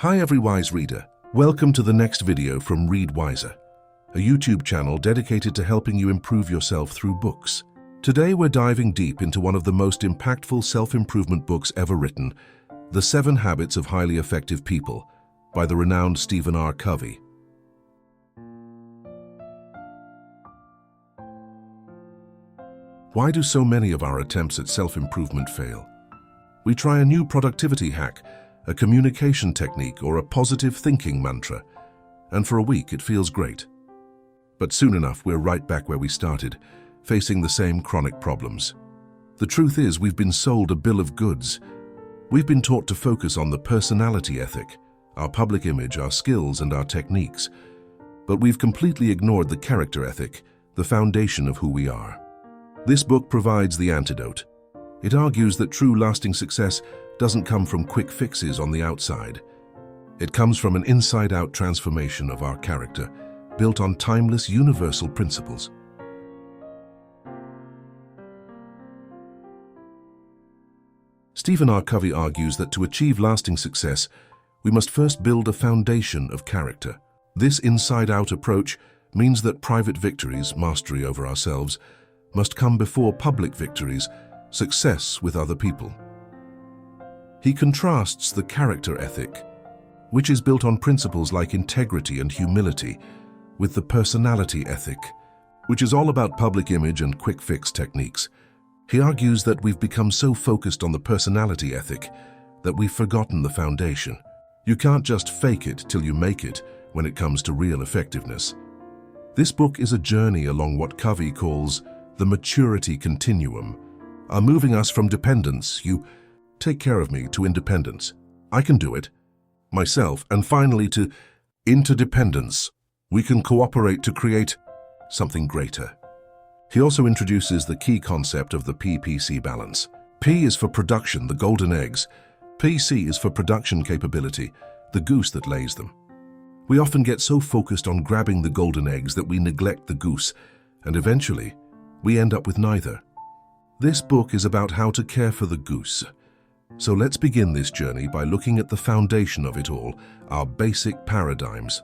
Hi every wise reader, welcome to the next video from Read Wiser, a YouTube channel dedicated to helping you improve yourself through books. Today we're diving deep into one of the most impactful self-improvement books ever written, The 7 Habits of Highly Effective People by the renowned Stephen R. Covey. Why do so many of our attempts at self-improvement fail? We try a new productivity hack, a communication technique, or a positive thinking mantra, and for a week it feels great. But soon enough we're right back where we started, facing the same chronic problems. The truth is, we've been sold a bill of goods. We've been taught to focus on the personality ethic, our public image, our skills, and our techniques. But we've completely ignored the character ethic, the foundation of who we are. This book provides the antidote. It argues that true lasting success doesn't come from quick fixes on the outside. It comes from an inside-out transformation of our character, built on timeless, universal principles. Stephen R. Covey argues that to achieve lasting success, we must first build a foundation of character. This inside-out approach means that private victories, mastery over ourselves, must come before public victories, success with other people. He contrasts the character ethic, which is built on principles like integrity and humility, with the personality ethic, which is all about public image and quick fix techniques. He argues that we've become so focused on the personality ethic that we've forgotten the foundation. You can't just fake it till you make it when it comes to real effectiveness. This book is a journey along what Covey calls the maturity continuum, moving us from dependence, you take care of me, to independence, I can do it, myself, and finally to interdependence. We can cooperate to create something greater. He also introduces the key concept of the PPC balance. P is for production, the golden eggs. PC is for production capability, the goose that lays them. We often get so focused on grabbing the golden eggs that we neglect the goose, and eventually we end up with neither. This book is about how to care for the goose. So let's begin this journey by looking at the foundation of it all, our basic paradigms.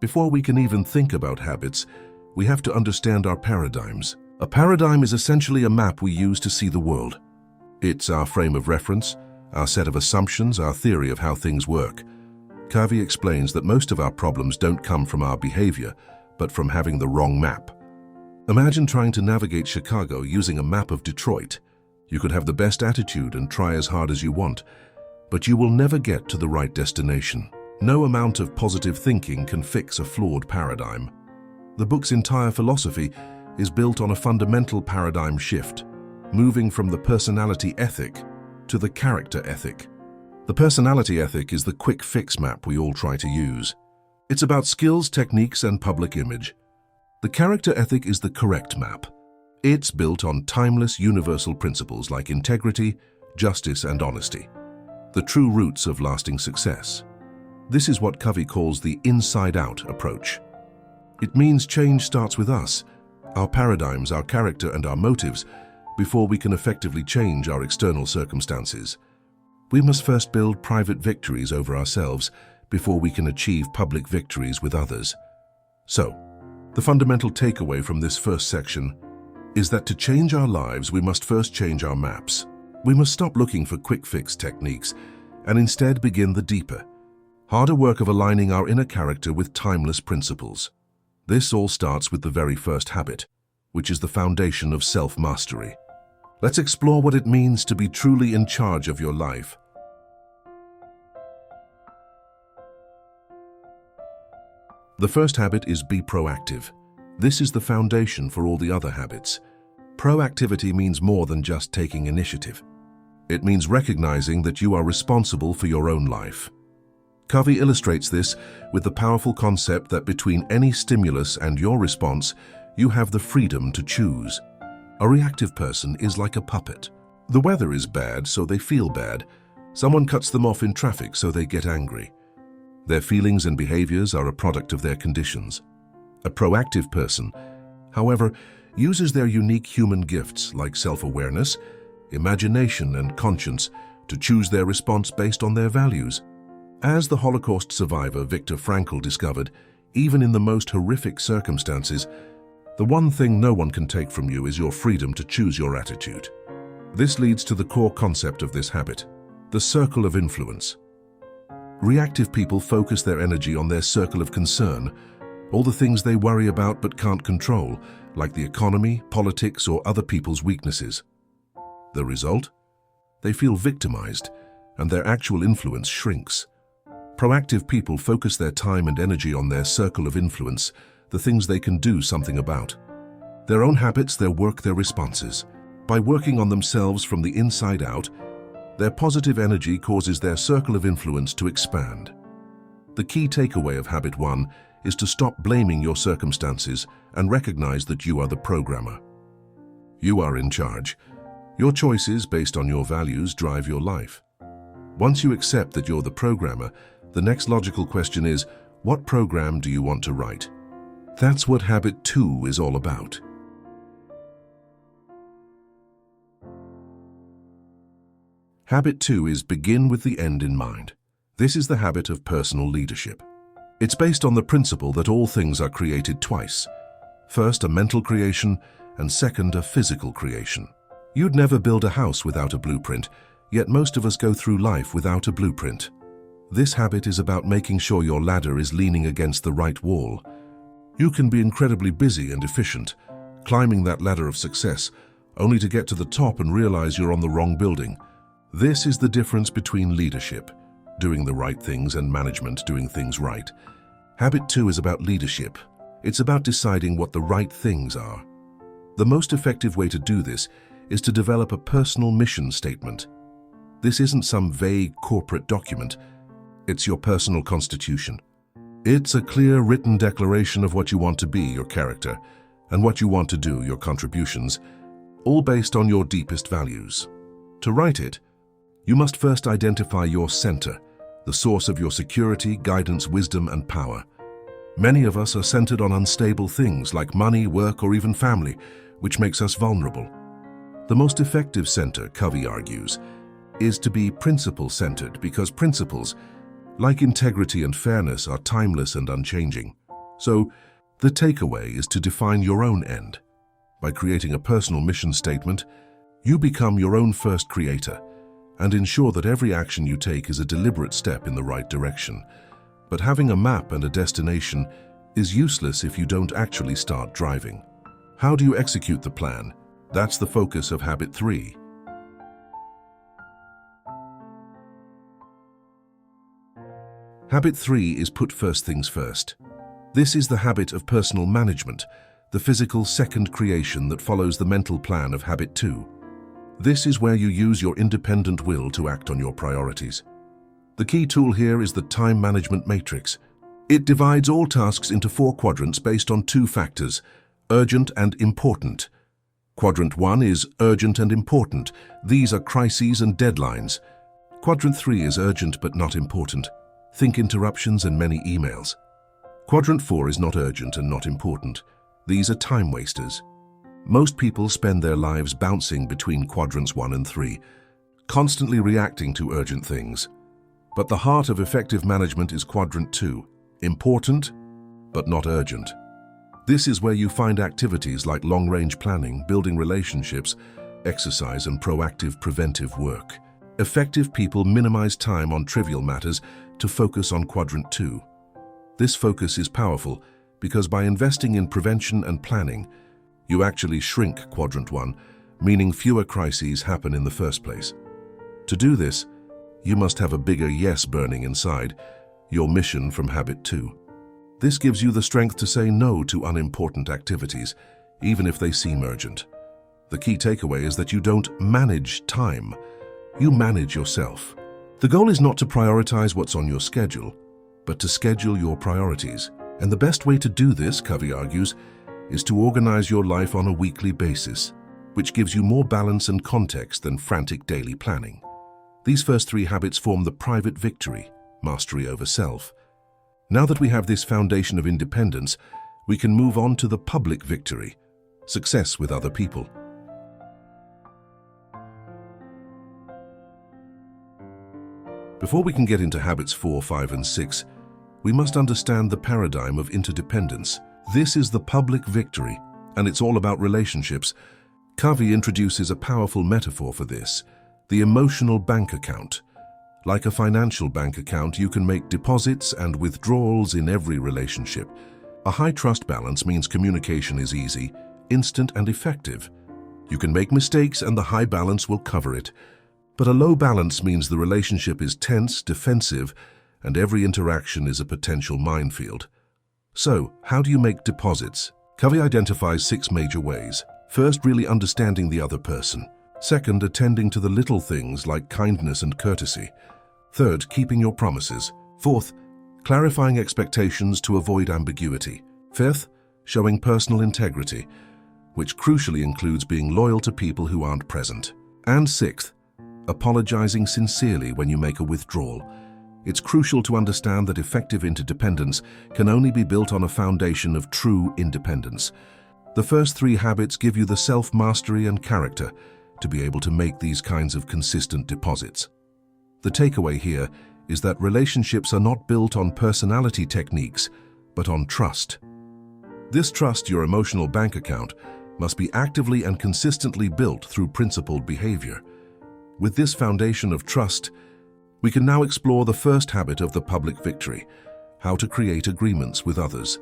Before we can even think about habits, we have to understand our paradigms. A paradigm is essentially a map we use to see the world. It's our frame of reference, our set of assumptions, our theory of how things work. Covey explains that most of our problems don't come from our behavior, but from having the wrong map. Imagine trying to navigate Chicago using a map of Detroit. You could have the best attitude and try as hard as you want, but you will never get to the right destination. No amount of positive thinking can fix a flawed paradigm. The book's entire philosophy is built on a fundamental paradigm shift, moving from the personality ethic to the character ethic. The personality ethic is the quick fix map we all try to use. It's about skills, techniques, and public image. The character ethic is the correct map. It's built on timeless, universal principles like integrity, justice, and honesty, the true roots of lasting success. This is what Covey calls the inside-out approach. It means change starts with us, our paradigms, our character, and our motives, before we can effectively change our external circumstances. We must first build private victories over ourselves before we can achieve public victories with others. So, the fundamental takeaway from this first section is that to change our lives, we must first change our maps. We must stop looking for quick fix techniques and instead begin the deeper, harder work of aligning our inner character with timeless principles. This all starts with the very first habit, which is the foundation of self-mastery. Let's explore what it means to be truly in charge of your life. The first habit is be proactive. This is the foundation for all the other habits. Proactivity means more than just taking initiative. It means recognizing that you are responsible for your own life. Covey illustrates this with the powerful concept that between any stimulus and your response, you have the freedom to choose. A reactive person is like a puppet. The weather is bad, so they feel bad. Someone cuts them off in traffic, so they get angry. Their feelings and behaviors are a product of their conditions. A proactive person, however, uses their unique human gifts like self-awareness, imagination, and conscience to choose their response based on their values. As the Holocaust survivor Viktor Frankl discovered, even in the most horrific circumstances, the one thing no one can take from you is your freedom to choose your attitude. This leads to the core concept of this habit, the circle of influence. Reactive people focus their energy on their circle of concern, all the things they worry about but can't control, like the economy, politics, or other people's weaknesses. The result? They feel victimized, and their actual influence shrinks. Proactive people focus their time and energy on their circle of influence, the things they can do something about. Their own habits, their work, their responses. By working on themselves from the inside out, their positive energy causes their circle of influence to expand. The key takeaway of Habit 1 is to stop blaming your circumstances and recognize that you are the programmer. You are in charge. Your choices based on your values drive your life. Once you accept that you're the programmer, the next logical question is, what program do you want to write? That's what Habit 2 is all about. Habit 2 is begin with the end in mind. This is the habit of personal leadership. It's based on the principle that all things are created twice. First, a mental creation, and second, a physical creation. You'd never build a house without a blueprint, yet most of us go through life without a blueprint. This habit is about making sure your ladder is leaning against the right wall. You can be incredibly busy and efficient, climbing that ladder of success, only to get to the top and realize you're on the wrong building. This is the difference between leadership, doing the right things, and management, doing things right. Habit 2 is about leadership. It's about deciding what the right things are. The most effective way to do this is to develop a personal mission statement. This isn't some vague corporate document. It's your personal constitution. It's a clear written declaration of what you want to be, your character, and what you want to do, your contributions, all based on your deepest values. To write it, you must first identify your center, the source of your security, guidance, wisdom, and power. Many of us are centered on unstable things like money, work, or even family, which makes us vulnerable. The most effective center, Covey argues, is to be principle-centered, because principles, like integrity and fairness, are timeless and unchanging. So, the takeaway is to define your own end. By creating a personal mission statement, you become your own first creator and ensure that every action you take is a deliberate step in the right direction. But having a map and a destination is useless if you don't actually start driving. How do you execute the plan? That's the focus of Habit 3. Habit 3 is put first things first. This is the habit of personal management, the physical second creation that follows the mental plan of Habit 2. This is where you use your independent will to act on your priorities. The key tool here is the time management matrix. It divides all tasks into 4 quadrants based on 2 factors, urgent and important. Quadrant 1 is urgent and important. These are crises and deadlines. Quadrant 3 is urgent but not important. Think interruptions and many emails. Quadrant 4 is not urgent and not important. These are time wasters. Most people spend their lives bouncing between quadrants 1 and 3, constantly reacting to urgent things. But the heart of effective management is quadrant 2, important but not urgent. This is where you find activities like long-range planning, building relationships, exercise, and proactive preventive work. Effective people minimize time on trivial matters to focus on quadrant 2. This focus is powerful because by investing in prevention and planning, you actually shrink quadrant 1, meaning fewer crises happen in the first place. To do this, you must have a bigger yes burning inside, your mission from Habit 2. This gives you the strength to say no to unimportant activities, even if they seem urgent. The key takeaway is that you don't manage time, you manage yourself. The goal is not to prioritize what's on your schedule, but to schedule your priorities. And the best way to do this, Covey argues, is to organize your life on a weekly basis, which gives you more balance and context than frantic daily planning. These first 3 habits form the private victory, mastery over self. Now that we have this foundation of independence, we can move on to the public victory, success with other people. Before we can get into habits 4, 5, and 6, we must understand the paradigm of interdependence. This is the public victory, and it's all about relationships. Covey introduces a powerful metaphor for this, the emotional bank account. Like a financial bank account, you can make deposits and withdrawals in every relationship. A high trust balance means communication is easy, instant, and effective. You can make mistakes and the high balance will cover it. But a low balance means the relationship is tense, defensive, and every interaction is a potential minefield. So, how do you make deposits? Covey identifies 6 major ways. First, really understanding the other person. Second, attending to the little things like kindness and courtesy. Third, keeping your promises. Fourth, clarifying expectations to avoid ambiguity. Fifth, showing personal integrity, which crucially includes being loyal to people who aren't present. And sixth, apologizing sincerely when you make a withdrawal. It's crucial to understand that effective interdependence can only be built on a foundation of true independence. The first 3 habits give you the self-mastery and character to be able to make these kinds of consistent deposits. The takeaway here is that relationships are not built on personality techniques, but on trust. This trust, your emotional bank account, must be actively and consistently built through principled behavior. With this foundation of trust, we can now explore the first habit of the public victory, how to create agreements with others.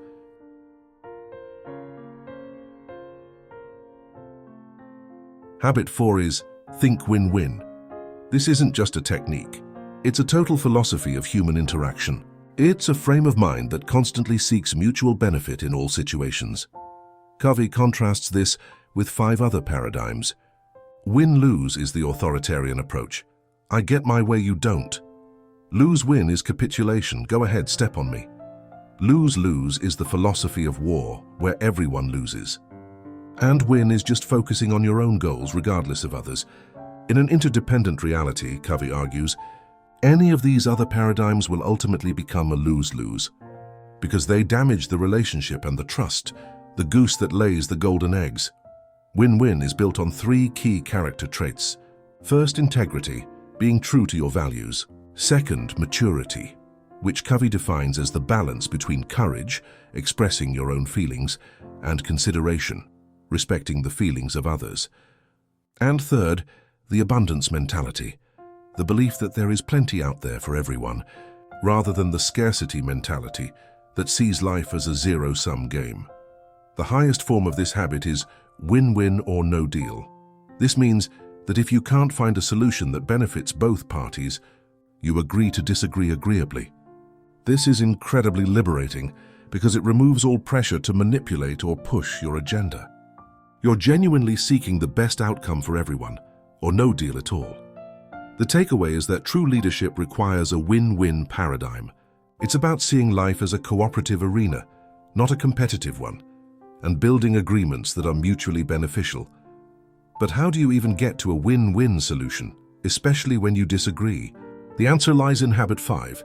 Habit 4 is think win-win. This isn't just a technique. It's a total philosophy of human interaction. It's a frame of mind that constantly seeks mutual benefit in all situations. Covey contrasts this with 5 other paradigms. Win-lose is the authoritarian approach. I get my way, you don't. Lose-win is capitulation. Go ahead, step on me. Lose-lose is the philosophy of war, where everyone loses. And win is just focusing on your own goals regardless of others. In an interdependent reality, Covey argues, any of these other paradigms will ultimately become a lose-lose, because they damage the relationship and the trust, the goose that lays the golden eggs. Win-win is built on 3 key character traits. First, integrity, being true to your values. Second, maturity, which Covey defines as the balance between courage, expressing your own feelings, and consideration, respecting the feelings of others. And third, the abundance mentality, the belief that there is plenty out there for everyone, rather than the scarcity mentality that sees life as a zero-sum game. The highest form of this habit is win-win or no deal. This means that if you can't find a solution that benefits both parties, you agree to disagree agreeably. This is incredibly liberating because it removes all pressure to manipulate or push your agenda. You're genuinely seeking the best outcome for everyone, or no deal at all. The takeaway is that true leadership requires a win-win paradigm. It's about seeing life as a cooperative arena, not a competitive one, and building agreements that are mutually beneficial. But how do you even get to a win-win solution, especially when you disagree? The answer lies in habit 5.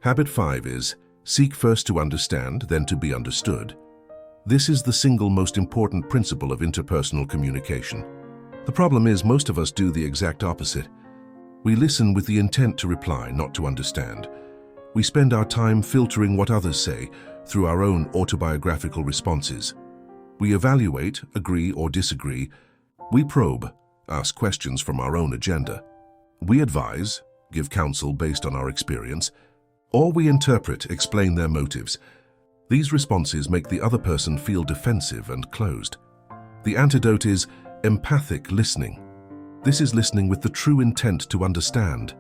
Habit 5 is seek first to understand, then to be understood. This is the single most important principle of interpersonal communication. The problem is most of us do the exact opposite. We listen with the intent to reply, not to understand. We spend our time filtering what others say through our own autobiographical responses. We evaluate, agree or disagree. We probe, ask questions from our own agenda. We advise, give counsel based on our experience, or we interpret, explain their motives. These responses make the other person feel defensive and closed. The antidote is empathic listening. This is listening with the true intent to understand,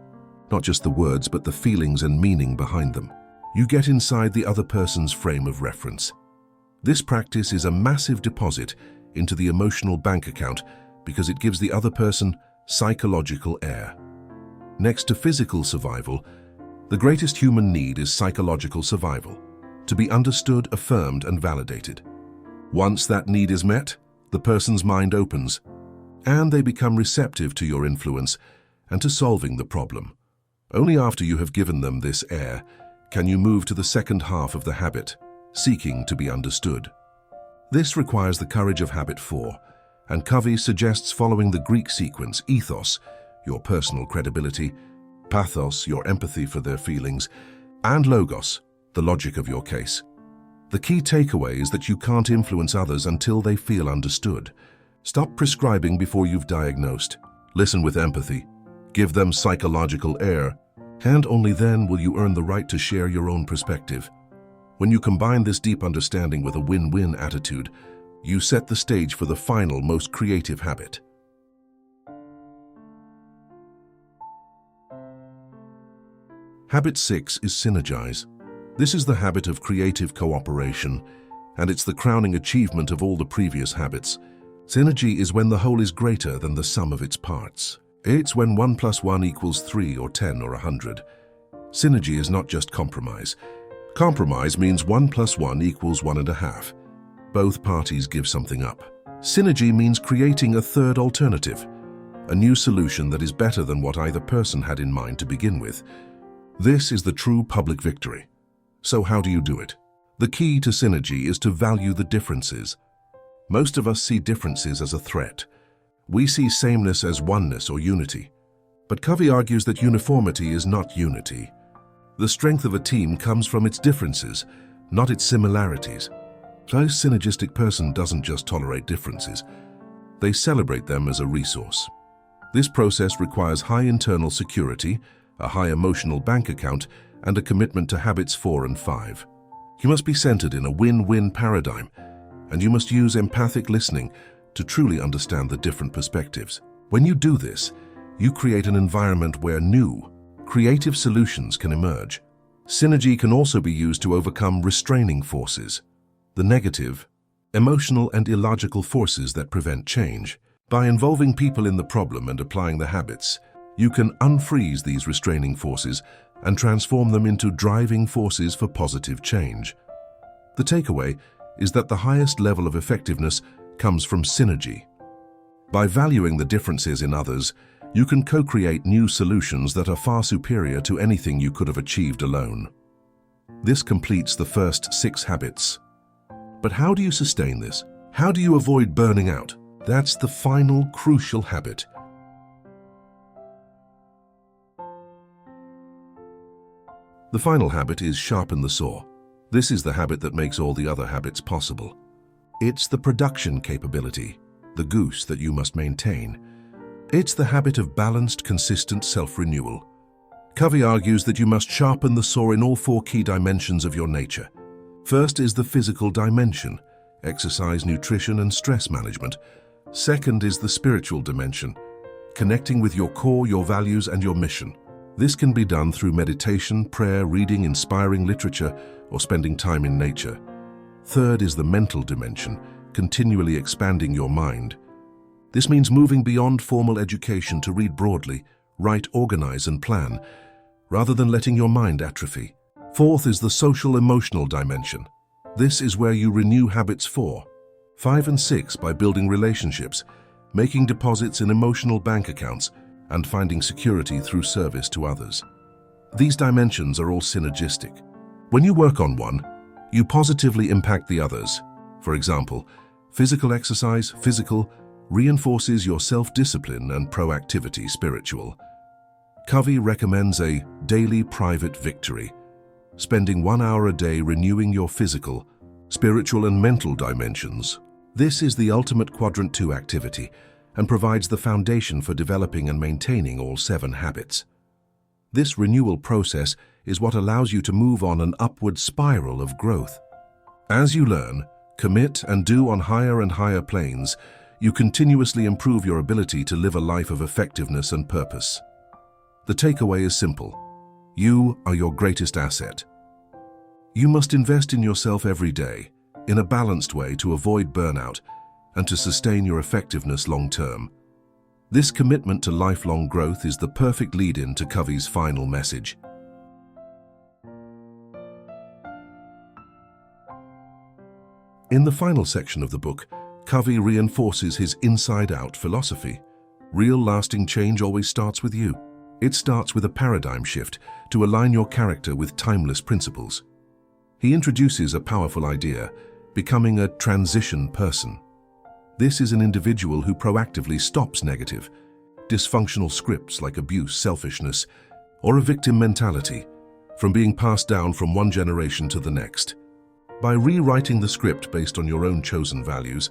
not just the words but the feelings and meaning behind them. You get inside the other person's frame of reference. This practice is a massive deposit into the emotional bank account because it gives the other person psychological air. Next to physical survival, the greatest human need is psychological survival, to be understood, affirmed, and validated. Once that need is met, the person's mind opens, and they become receptive to your influence and to solving the problem. Only after you have given them this air can you move to the second half of the habit, seeking to be understood. This requires the courage of habit 4, and Covey suggests following the Greek sequence: ethos, your personal credibility; pathos, your empathy for their feelings; and logos, the logic of your case. The key takeaway is that you can't influence others until they feel understood. Stop prescribing before you've diagnosed. Listen with empathy. Give them psychological air, and only then will you earn the right to share your own perspective. When you combine this deep understanding with a win-win attitude, you set the stage for the final, most creative habit. Habit 6 is synergize. This is the habit of creative cooperation, and it's the crowning achievement of all the previous habits. Synergy is when the whole is greater than the sum of its parts. It's when 1 + 1 = 3 or 10 or 100. Synergy is not just compromise. Compromise means 1 + 1 = 1.5. Both parties give something up. Synergy means creating a third alternative, a new solution that is better than what either person had in mind to begin with. This is the true public victory. So how do you do it? The key to synergy is to value the differences. Most of us see differences as a threat. We see sameness as oneness or unity. But Covey argues that uniformity is not unity. The strength of a team comes from its differences, not its similarities. A synergistic person doesn't just tolerate differences. They celebrate them as a resource. This process requires high internal security, a high emotional bank account, and a commitment to habits 4 and 5. You must be centered in a win-win paradigm, and you must use empathic listening to truly understand the different perspectives. When you do this, you create an environment where new, creative solutions can emerge. Synergy can also be used to overcome restraining forces, the negative, emotional and illogical forces that prevent change. By involving people in the problem and applying the habits, you can unfreeze these restraining forces and transform them into driving forces for positive change. The takeaway is that the highest level of effectiveness comes from synergy. By valuing the differences in others, you can co-create new solutions that are far superior to anything you could have achieved alone. This completes the first 6 habits. But how do you sustain this? How do you avoid burning out? That's the final crucial habit. The final habit is sharpen the saw. This is the habit that makes all the other habits possible. It's the production capability, the goose that you must maintain. It's the habit of balanced, consistent self-renewal. Covey argues that you must sharpen the saw in all 4 key dimensions of your nature. First is the physical dimension, exercise, nutrition, and stress management. Second is the spiritual dimension, connecting with your core, your values, and your mission. This can be done through meditation, prayer, reading inspiring literature, or spending time in nature. Third is the mental dimension, continually expanding your mind. This means moving beyond formal education to read broadly, write, organize, and plan, rather than letting your mind atrophy. Fourth is the social-emotional dimension. This is where you renew habits 4, 5, and 6 by building relationships, making deposits in emotional bank accounts, and finding security through service to others. These dimensions are all synergistic. When you work on one, you positively impact the others. For example, physical exercise, reinforces your self-discipline and proactivity, spiritual. Covey recommends a daily private victory, spending 1 hour a day renewing your physical, spiritual, and mental dimensions. This is the ultimate quadrant 2 activity and provides the foundation for developing and maintaining all 7 habits. This renewal process is what allows you to move on an upward spiral of growth. As you learn, commit, and do on higher and higher planes, you continuously improve your ability to live a life of effectiveness and purpose. The takeaway is simple. You are your greatest asset. You must invest in yourself every day, in a balanced way, to avoid burnout and to sustain your effectiveness long-term. This commitment to lifelong growth is the perfect lead-in to Covey's final message. In the final section of the book, Covey reinforces his inside-out philosophy. Real lasting change always starts with you. It starts with a paradigm shift to align your character with timeless principles. He introduces a powerful idea, becoming a transition person. This is an individual who proactively stops negative, dysfunctional scripts like abuse, selfishness, or a victim mentality from being passed down from one generation to the next. By rewriting the script based on your own chosen values,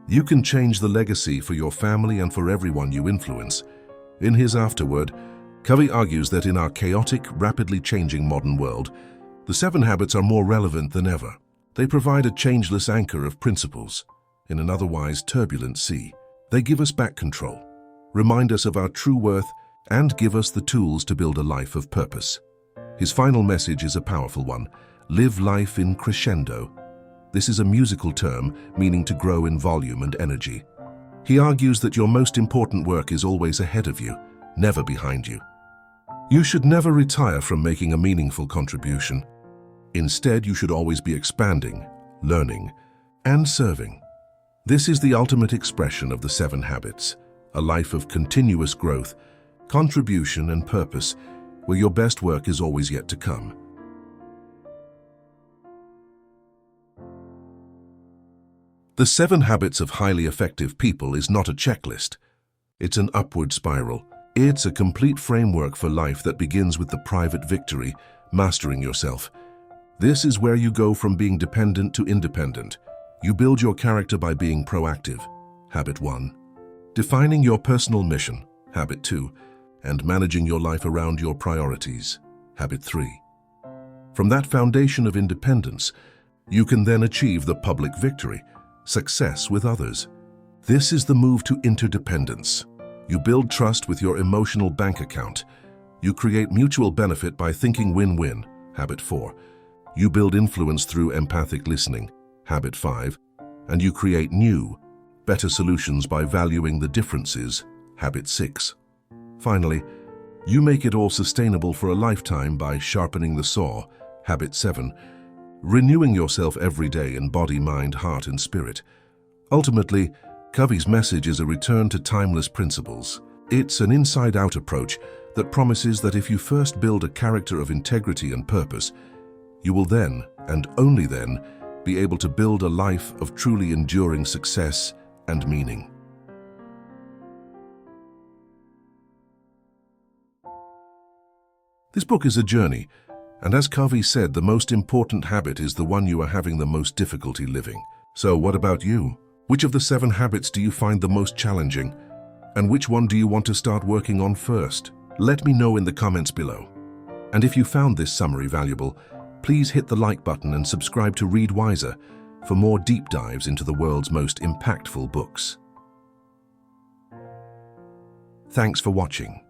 you can change the legacy for your family and for everyone you influence. In his afterword, Covey argues that in our chaotic, rapidly changing modern world, the 7 habits are more relevant than ever. They provide a changeless anchor of principles in an otherwise turbulent sea. They give us back control, remind us of our true worth, and give us the tools to build a life of purpose. His final message is a powerful one: live life in crescendo. This is a musical term meaning to grow in volume and energy. He argues that your most important work is always ahead of you, never behind you. You should never retire from making a meaningful contribution. Instead, you should always be expanding, learning, and serving. This is the ultimate expression of the 7 habits, a life of continuous growth, contribution, and purpose, where your best work is always yet to come. The 7 Habits of Highly Effective People is not a checklist. It's an upward spiral. It's a complete framework for life that begins with the private victory, mastering yourself. This is where you go from being dependent to independent. You build your character by being proactive. Habit 1. Defining your personal mission. Habit 2. And managing your life around your priorities. Habit 3. From that foundation of independence, you can then achieve the public victory, success with others. This is the move to interdependence. You build trust with your emotional bank account. You create mutual benefit by thinking win-win. Habit 4. You build influence through empathic listening. Habit 5. And you create new, better solutions by valuing the differences. Habit 6. Finally, you make it all sustainable for a lifetime by sharpening the saw. Habit 7. Renewing yourself every day in body, mind, heart, and spirit. Ultimately, Covey's message is a return to timeless principles. It's an inside-out approach that promises that if you first build a character of integrity and purpose, you will then, and only then, be able to build a life of truly enduring success and meaning. This book is a journey, and as Covey said, the most important habit is the one you are having the most difficulty living. So what about you? Which of the 7 habits do you find the most challenging? And which one do you want to start working on first? Let me know in the comments below. And if you found this summary valuable, please hit the like button and subscribe to Read Wiser for more deep dives into the world's most impactful books. Thanks for watching.